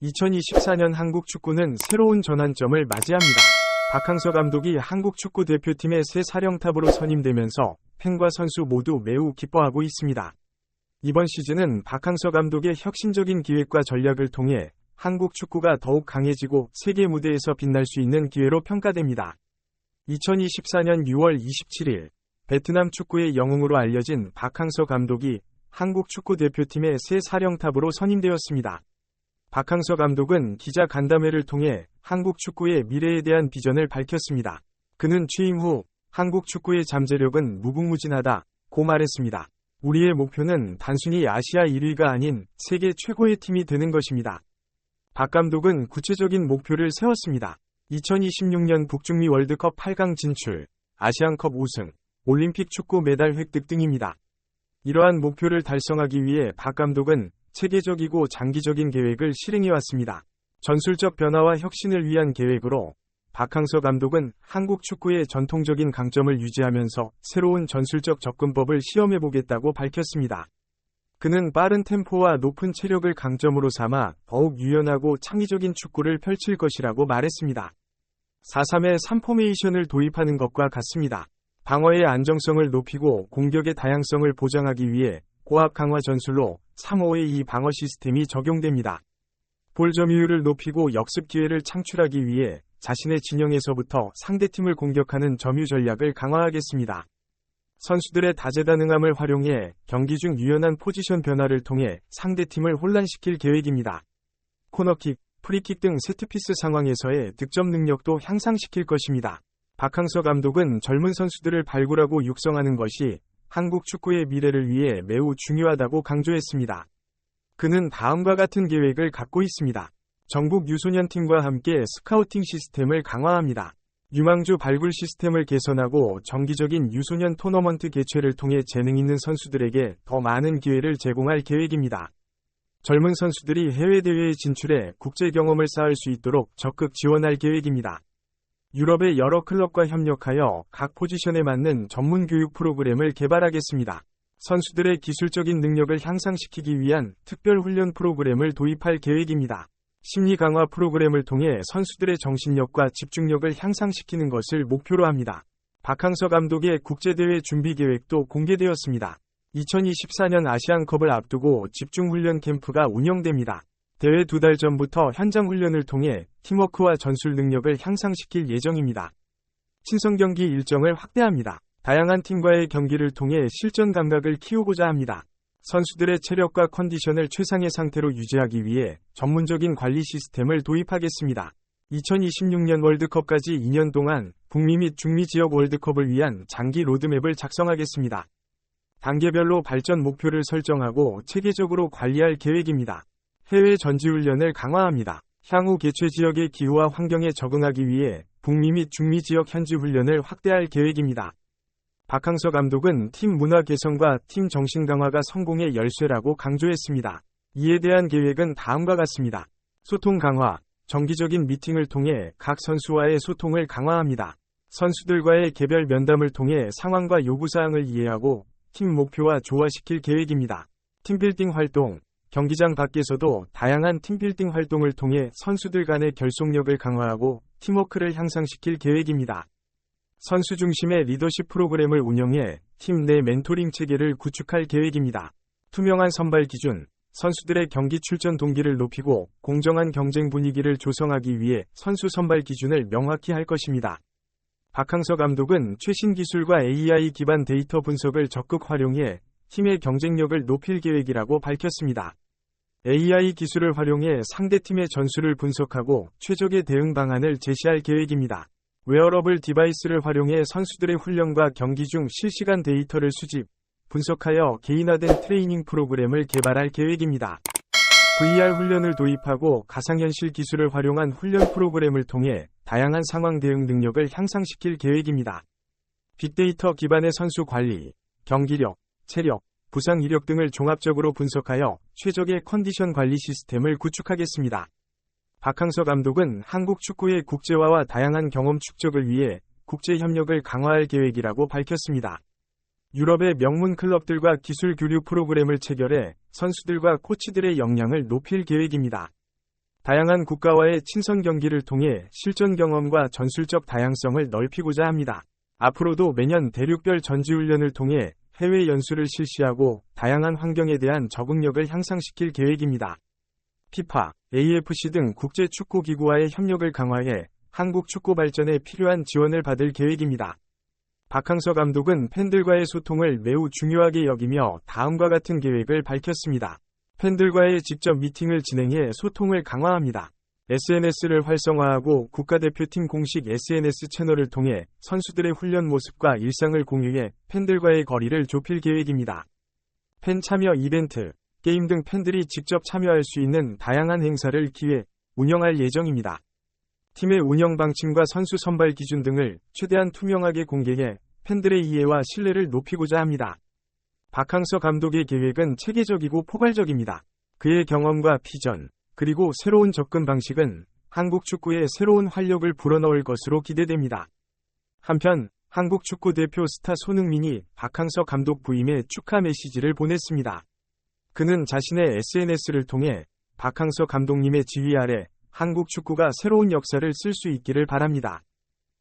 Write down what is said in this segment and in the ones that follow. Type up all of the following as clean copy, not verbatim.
2024년 한국 축구는 새로운 전환점을 맞이합니다. 박항서 감독이 한국 축구 대표팀의 새 사령탑으로 선임되면서 팬과 선수 모두 매우 기뻐하고 있습니다. 이번 시즌은 박항서 감독의 혁신적인 기획과 전략을 통해 한국 축구가 더욱 강해지고 세계 무대에서 빛날 수 있는 기회로 평가됩니다. 2024년 6월 27일 베트남 축구의 영웅으로 알려진 박항서 감독이 한국 축구 대표팀의 새 사령탑으로 선임되었습니다. 박항서 감독은 기자 간담회를 통해 한국 축구의 미래에 대한 비전을 밝혔습니다. 그는 취임 후 한국 축구의 잠재력은 무궁무진하다고 말했습니다. 우리의 목표는 단순히 아시아 1위가 아닌 세계 최고의 팀이 되는 것입니다. 박 감독은 구체적인 목표를 세웠습니다. 2026년 북중미 월드컵 8강 진출, 아시안컵 우승, 올림픽 축구 메달 획득 등입니다. 이러한 목표를 달성하기 위해 박 감독은 체계적이고 장기적인 계획을 실행해왔습니다. 전술적 변화와 혁신을 위한 계획으로 박항서 감독은 한국 축구의 전통적인 강점을 유지하면서 새로운 전술적 접근법을 시험해보겠다고 밝혔습니다. 그는 빠른 템포와 높은 체력을 강점으로 삼아 더욱 유연하고 창의적인 축구를 펼칠 것이라고 말했습니다. 4-3-3 포메이션을 도입하는 것과 같습니다. 방어의 안정성을 높이고 공격의 다양성을 보장하기 위해 고압 강화 전술로 3-5-2 방어 시스템이 적용됩니다. 볼 점유율을 높이고 역습 기회를 창출하기 위해 자신의 진영에서부터 상대팀을 공격하는 점유 전략을 강화하겠습니다. 선수들의 다재다능함을 활용해 경기 중 유연한 포지션 변화를 통해 상대팀을 혼란시킬 계획입니다. 코너킥, 프리킥 등 세트피스 상황에서의 득점 능력도 향상시킬 것입니다. 박항서 감독은 젊은 선수들을 발굴하고 육성하는 것이 한국 축구의 미래를 위해 매우 중요하다고 강조했습니다. 그는 다음과 같은 계획을 갖고 있습니다. 전국 유소년팀과 함께 스카우팅 시스템을 강화합니다. 유망주 발굴 시스템을 개선하고 정기적인 유소년 토너먼트 개최를 통해 재능 있는 선수들에게 더 많은 기회를 제공할 계획입니다. 젊은 선수들이 해외 대회에 진출해 국제 경험을 쌓을 수 있도록 적극 지원할 계획입니다. 유럽의 여러 클럽과 협력하여 각 포지션에 맞는 전문 교육 프로그램을 개발하겠습니다. 선수들의 기술적인 능력을 향상시키기 위한 특별 훈련 프로그램을 도입할 계획입니다. 심리 강화 프로그램을 통해 선수들의 정신력과 집중력을 향상시키는 것을 목표로 합니다. 박항서 감독의 국제대회 준비 계획도 공개되었습니다. 2024년 아시안컵을 앞두고 집중훈련 캠프가 운영됩니다. 대회 2달 전부터 현장 훈련을 통해 팀워크와 전술 능력을 향상시킬 예정입니다. 친선 경기 일정을 확대합니다. 다양한 팀과의 경기를 통해 실전 감각을 키우고자 합니다. 선수들의 체력과 컨디션을 최상의 상태로 유지하기 위해 전문적인 관리 시스템을 도입하겠습니다. 2026년 월드컵까지 2년 동안 북미 및 중미 지역 월드컵을 위한 장기 로드맵을 작성하겠습니다. 단계별로 발전 목표를 설정하고 체계적으로 관리할 계획입니다. 해외 전지훈련을 강화합니다. 향후 개최 지역의 기후와 환경에 적응하기 위해 북미 및 중미 지역 현지 훈련을 확대할 계획입니다. 박항서 감독은 팀 문화 개선과 팀 정신 강화가 성공의 열쇠라고 강조했습니다. 이에 대한 계획은 다음과 같습니다. 소통 강화, 정기적인 미팅을 통해 각 선수와의 소통을 강화합니다. 선수들과의 개별 면담을 통해 상황과 요구사항을 이해하고 팀 목표와 조화시킬 계획입니다. 팀빌딩 활동, 경기장 밖에서도 다양한 팀빌딩 활동을 통해 선수들 간의 결속력을 강화하고 팀워크를 향상시킬 계획입니다. 선수 중심의 리더십 프로그램을 운영해 팀 내 멘토링 체계를 구축할 계획입니다. 투명한 선발 기준, 선수들의 경기 출전 동기를 높이고 공정한 경쟁 분위기를 조성하기 위해 선수 선발 기준을 명확히 할 것입니다. 박항서 감독은 최신 기술과 AI 기반 데이터 분석을 적극 활용해 팀의 경쟁력을 높일 계획이라고 밝혔습니다. AI 기술을 활용해 상대팀의 전술을 분석하고 최적의 대응 방안을 제시할 계획입니다. 웨어러블 디바이스를 활용해 선수들의 훈련과 경기 중 실시간 데이터를 수집, 분석하여 개인화된 트레이닝 프로그램을 개발할 계획입니다. VR 훈련을 도입하고 가상현실 기술을 활용한 훈련 프로그램을 통해 다양한 상황 대응 능력을 향상시킬 계획입니다. 빅데이터 기반의 선수 관리, 경기력, 체력, 부상 이력 등을 종합적으로 분석하여 최적의 컨디션 관리 시스템을 구축하겠습니다. 박항서 감독은 한국 축구의 국제화와 다양한 경험 축적을 위해 국제 협력을 강화할 계획이라고 밝혔습니다. 유럽의 명문 클럽들과 기술 교류 프로그램을 체결해 선수들과 코치들의 역량을 높일 계획입니다. 다양한 국가와의 친선 경기를 통해 실전 경험과 전술적 다양성을 넓히고자 합니다. 앞으로도 매년 대륙별 전지훈련을 통해 해외 연수를 실시하고 다양한 환경에 대한 적응력을 향상시킬 계획입니다. 피파, AFC 등 국제축구기구와의 협력을 강화해 한국 축구 발전에 필요한 지원을 받을 계획입니다. 박항서 감독은 팬들과의 소통을 매우 중요하게 여기며 다음과 같은 계획을 밝혔습니다. 팬들과의 직접 미팅을 진행해 소통을 강화합니다. SNS를 활성화하고 국가대표팀 공식 SNS 채널을 통해 선수들의 훈련 모습과 일상을 공유해 팬들과의 거리를 좁힐 계획입니다. 팬 참여 이벤트, 게임 등 팬들이 직접 참여할 수 있는 다양한 행사를 기획, 운영할 예정입니다. 팀의 운영 방침과 선수 선발 기준 등을 최대한 투명하게 공개해 팬들의 이해와 신뢰를 높이고자 합니다. 박항서 감독의 계획은 체계적이고 포괄적입니다. 그의 경험과 비전, 그리고 새로운 접근 방식은 한국 축구에 새로운 활력을 불어넣을 것으로 기대됩니다. 한편 한국 축구 대표 스타 손흥민이 박항서 감독 부임에 축하 메시지를 보냈습니다. 그는 자신의 SNS를 통해 박항서 감독님의 지휘 아래 한국 축구가 새로운 역사를 쓸 수 있기를 바랍니다.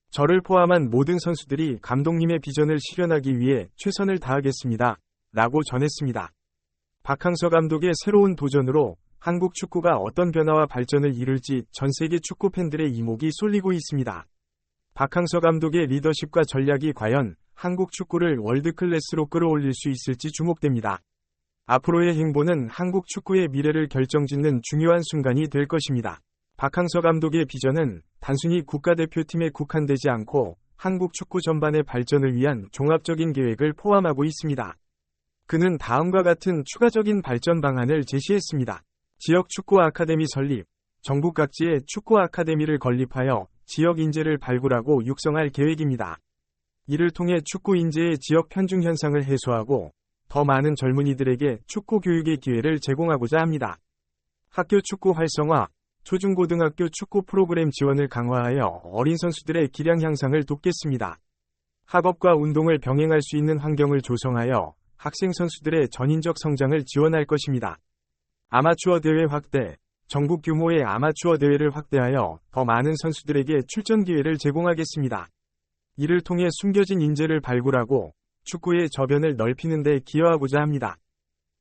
저를 포함한 모든 선수들이 감독님의 비전을 실현하기 위해 최선을 다하겠습니다. 라고 전했습니다. 박항서 감독의 새로운 도전으로 한국 축구가 어떤 변화와 발전을 이룰지 전 세계 축구 팬들의 이목이 쏠리고 있습니다. 박항서 감독의 리더십과 전략이 과연 한국 축구를 월드클래스로 끌어올릴 수 있을지 주목됩니다. 앞으로의 행보는 한국 축구의 미래를 결정짓는 중요한 순간이 될 것입니다. 박항서 감독의 비전은 단순히 국가대표팀에 국한되지 않고 한국 축구 전반의 발전을 위한 종합적인 계획을 포함하고 있습니다. 그는 다음과 같은 추가적인 발전 방안을 제시했습니다. 지역 축구 아카데미 설립, 전국 각지에 축구 아카데미를 건립하여 지역 인재를 발굴하고 육성할 계획입니다. 이를 통해 축구 인재의 지역 편중 현상을 해소하고 더 많은 젊은이들에게 축구 교육의 기회를 제공하고자 합니다. 학교 축구 활성화, 초중고등학교 축구 프로그램 지원을 강화하여 어린 선수들의 기량 향상을 돕겠습니다. 학업과 운동을 병행할 수 있는 환경을 조성하여 학생 선수들의 전인적 성장을 지원할 것입니다. 아마추어 대회 확대, 전국 규모의 아마추어 대회를 확대하여 더 많은 선수들에게 출전 기회를 제공하겠습니다. 이를 통해 숨겨진 인재를 발굴하고 축구의 저변을 넓히는 데 기여하고자 합니다.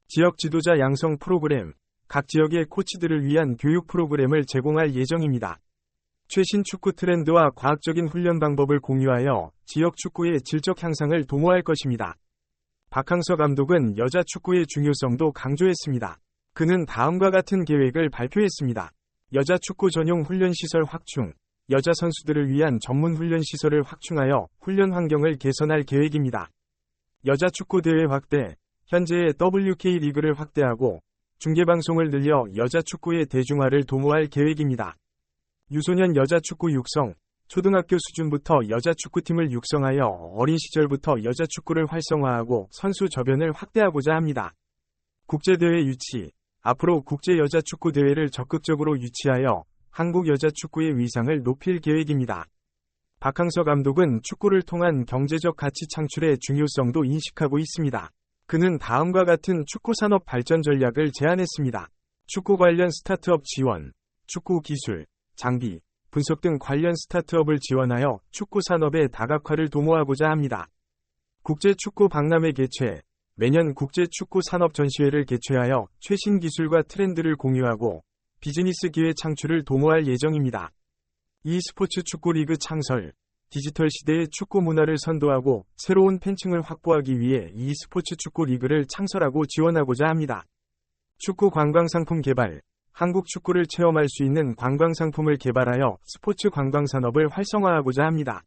지역 지도자 양성 프로그램, 각 지역의 코치들을 위한 교육 프로그램을 제공할 예정입니다. 최신 축구 트렌드와 과학적인 훈련 방법을 공유하여 지역 축구의 질적 향상을 도모할 것입니다. 박항서 감독은 여자 축구의 중요성도 강조했습니다. 그는 다음과 같은 계획을 발표했습니다. 여자 축구 전용 훈련시설 확충, 여자 선수들을 위한 전문 훈련시설을 확충하여 훈련 환경을 개선할 계획입니다. 여자 축구 대회 확대, 현재의 WK 리그를 확대하고 중계방송을 늘려 여자 축구의 대중화를 도모할 계획입니다. 유소년 여자 축구 육성, 초등학교 수준부터 여자 축구팀을 육성하여 어린 시절부터 여자 축구를 활성화하고 선수 저변을 확대하고자 합니다. 국제대회 유치, 앞으로 국제 여자 축구 대회를 적극적으로 유치하여 한국 여자 축구의 위상을 높일 계획입니다. 박항서 감독은 축구를 통한 경제적 가치 창출의 중요성도 인식하고 있습니다. 그는 다음과 같은 축구 산업 발전 전략을 제안했습니다. 축구 관련 스타트업 지원, 축구 기술, 장비, 분석 등 관련 스타트업을 지원하여 축구 산업의 다각화를 도모하고자 합니다. 국제 축구 박람회 개최, 매년 국제 축구 산업 전시회를 개최하여 최신 기술과 트렌드를 공유하고 비즈니스 기회 창출을 도모할 예정입니다. e스포츠 축구 리그 창설, 디지털 시대의 축구 문화를 선도하고 새로운 팬층을 확보하기 위해 e스포츠 축구 리그를 창설하고 지원하고자 합니다. 축구 관광 상품 개발, 한국 축구를 체험할 수 있는 관광 상품을 개발하여 스포츠 관광 산업을 활성화하고자 합니다.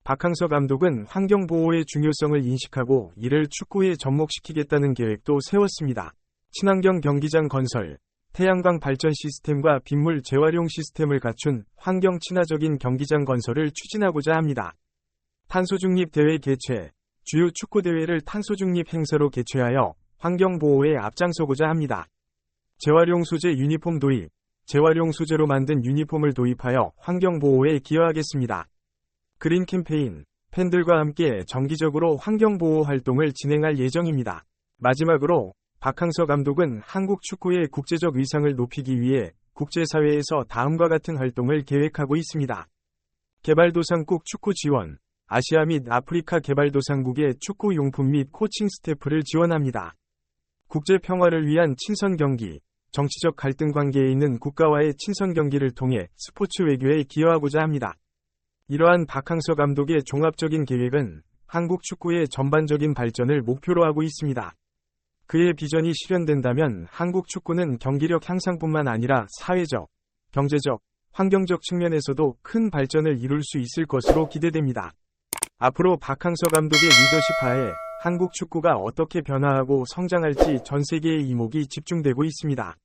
박항서 감독은 환경 보호의 중요성을 인식하고 이를 축구에 접목시키겠다는 계획도 세웠습니다. 친환경 경기장 건설, 태양광 발전 시스템과 빗물 재활용 시스템을 갖춘 환경 친화적인 경기장 건설을 추진하고자 합니다. 탄소 중립 대회 개최, 주요 축구 대회를 탄소 중립 행사로 개최하여 환경 보호에 앞장서고자 합니다. 재활용 소재 유니폼 도입, 재활용 소재로 만든 유니폼을 도입하여 환경 보호에 기여하겠습니다. 그린 캠페인, 팬들과 함께 정기적으로 환경 보호 활동을 진행할 예정입니다. 마지막으로 박항서 감독은 한국 축구의 국제적 위상을 높이기 위해 국제사회에서 다음과 같은 활동을 계획하고 있습니다. 개발도상국 축구 지원, 아시아 및 아프리카 개발도상국의 축구 용품 및 코칭 스태프를 지원합니다. 국제 평화를 위한 친선 경기, 정치적 갈등 관계에 있는 국가와의 친선 경기를 통해 스포츠 외교에 기여하고자 합니다. 이러한 박항서 감독의 종합적인 계획은 한국 축구의 전반적인 발전을 목표로 하고 있습니다. 그의 비전이 실현된다면 한국 축구는 경기력 향상뿐만 아니라 사회적, 경제적, 환경적 측면에서도 큰 발전을 이룰 수 있을 것으로 기대됩니다. 앞으로 박항서 감독의 리더십 하에 한국 축구가 어떻게 변화하고 성장할지 전 세계의 이목이 집중되고 있습니다.